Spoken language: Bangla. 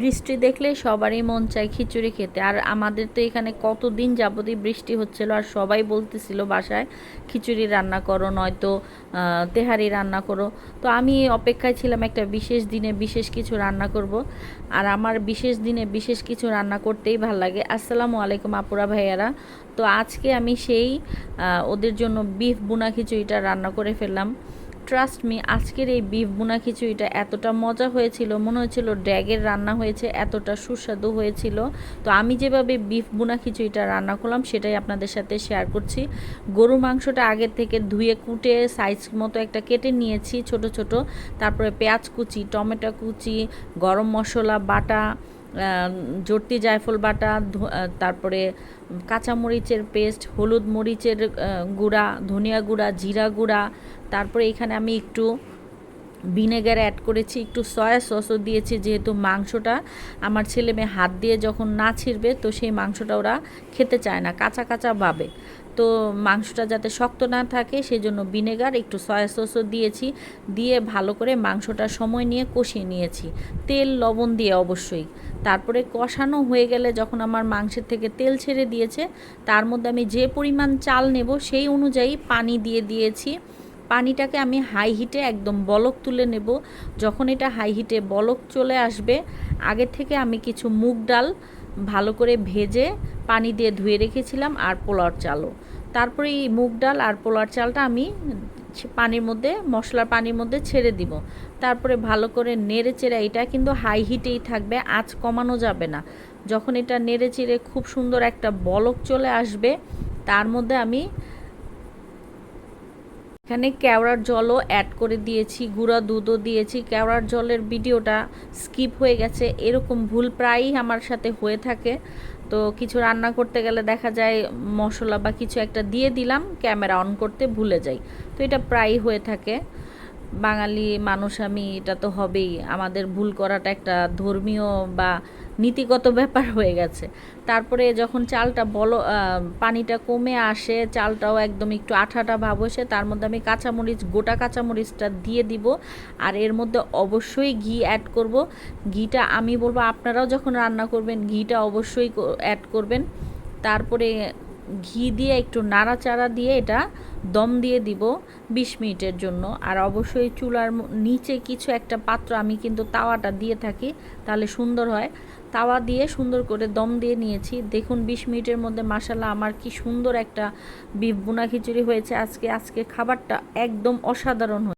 বৃষ্টি দেখলে সবারই মন চায় খিচুড়ি খেতে। আর আমাদের তো এখানে কতদিন যাবতই বৃষ্টি হচ্ছিল, আর সবাই বলতেছিল বাসায় খিচুড়ি রান্না করো, নয়তো তেহারি রান্না করো। তো আমি অপেক্ষায় ছিলাম একটা বিশেষ দিনে বিশেষ কিছু রান্না করব। আর আমার বিশেষ দিনে বিশেষ কিছু রান্না করতেই ভাল লাগে। আসসালামু আলাইকুম আপুরা ভাইয়ারা। তো আজকে আমি সেই ওদের জন্য বিফ বুনা খিচুড়িটা রান্না করে ফেললাম। ট্রাস্ট মি, আজকের এই বিফ বুনা খিচুড়িটা এতটা মজা হয়েছিল, মনে হয়েছিল ড্যাগের রান্না হয়েছে, এতটা সুস্বাদু হয়েছিল। তো আমি যেভাবে বিফ বুনা খিচুড়িটা রান্না করলাম সেটাই আপনাদের সাথে শেয়ার করছি। গরু মাংসটা আগের থেকে ধুয়ে কুটে সাইজ মতো একটা কেটে নিয়েছি ছোট ছোট। তারপরে পেঁয়াজ কুচি, টমেটো কুচি, গরম মশলা বাটা, জর্তি জায়ফল বাটা, তারপরে কাঁচামরিচের পেস্ট, হলুদ মরিচের গুঁড়া, ধনিয়া গুঁড়া, জিরা গুঁড়া। তারপরে এখানে আমি একটু ভিনেগার অ্যাড করেছি, একটু সয়া সসও দিয়েছি, যেহেতু মাংসটা আমার ছেলে মেয়ে হাত দিয়ে যখন না ছিঁড়বে তো সেই মাংসটা ওরা খেতে চায় না, কাঁচা কাঁচা ভাবে। তো মাংসটা যাতে শক্ত না থাকে সেজন্য ভিনেগার, একটু সয়া সসও দিয়েছি, দিয়ে ভালো করে মাংসটা সময় নিয়ে কষিয়ে নিয়েছি, তেল লবণ দিয়ে অবশ্যই। তারপরে কষানো হয়ে গেলে যখন আমার মাংসের থেকে তেল ছেড়ে দিয়েছে, তার মধ্যে আমি যে পরিমাণ চাল নেব সেই অনুযায়ী পানি দিয়ে দিয়েছি। পানিটাকে আমি হাই হিটে একদম বলক তুলে নেব। যখন এটা হাই হিটে বলক চলে আসবে, আগে থেকে আমি কিছু মুগ ডাল ভালো করে ভেজে পানি দিয়ে ধুয়ে রেখেছিলাম, আর পোলাওর চালও। তারপরে এই মুগ ডাল আর পোলাওর চালটা আমি পানির মধ্যে, মশলার পানির মধ্যে ছেড়ে দিব। তারপরে ভালো করে নেড়ে চেড়ে, এটা কিন্তু হাই হিটেই থাকবে, আঁচ কমানো যাবে না। যখন এটা নেড়ে চেড়ে খুব সুন্দর একটা বলক চলে আসবে, তার মধ্যে আমি এখানে কেওড়ার জলও অ্যাড করে দিয়েছি, গুঁড়া দুধও দিয়েছি। কেওড়ার জলের ভিডিওটা স্কিপ হয়ে গেছে, এরকম ভুল প্রায়ই আমার সাথে হয়ে থাকে। তো কিছু রান্না করতে গেলে দেখা যায় মশলা বা কিছু একটা দিয়ে দিলাম, ক্যামেরা অন করতে ভুলে যাই। তো এটা প্রায়ই হয়ে থাকে, বাঙালি মানুষ আমি, এটা তো হবেই। আমাদের ভুল করাটা একটা ধর্মীয় বা নীতিগত ব্যাপার হয়ে গেছে। তারপরে যখন চালটা পানিটা কমে আসে, চালটাও একদম একটু আঠা আঠা ভাব আসে, তার মধ্যে আমি কাঁচামরিচ, গোটা কাঁচামরিচটা দিয়ে দিব। আর এর মধ্যে অবশ্যই ঘি অ্যাড করব। ঘিটা আমি বলবো আপনারাও যখন রান্না করবেন ঘিটা অবশ্যই অ্যাড করবেন। তারপরে ঘি দিয়ে একটু নাড়াচাড়া দিয়ে এটা দম দিয়ে দিব 20 মিনিটের জন্য। আর অবশ্যই চুলার নিচে কিছু একটা পাত্র, আমি কিন্তু তাওয়াটা দিয়ে থাকি, তাহলে সুন্দর হয়। তাওয়া দিয়ে সুন্দর করে দম দিয়ে নিয়েছি। দেখুন 20 মিনিটের মধ্যে মাশাআল্লাহ আমার কি সুন্দর একটা বিফ ভুনা খিচুড়ি হয়েছে। আজকে খাবারটা একদম অসাধারণ।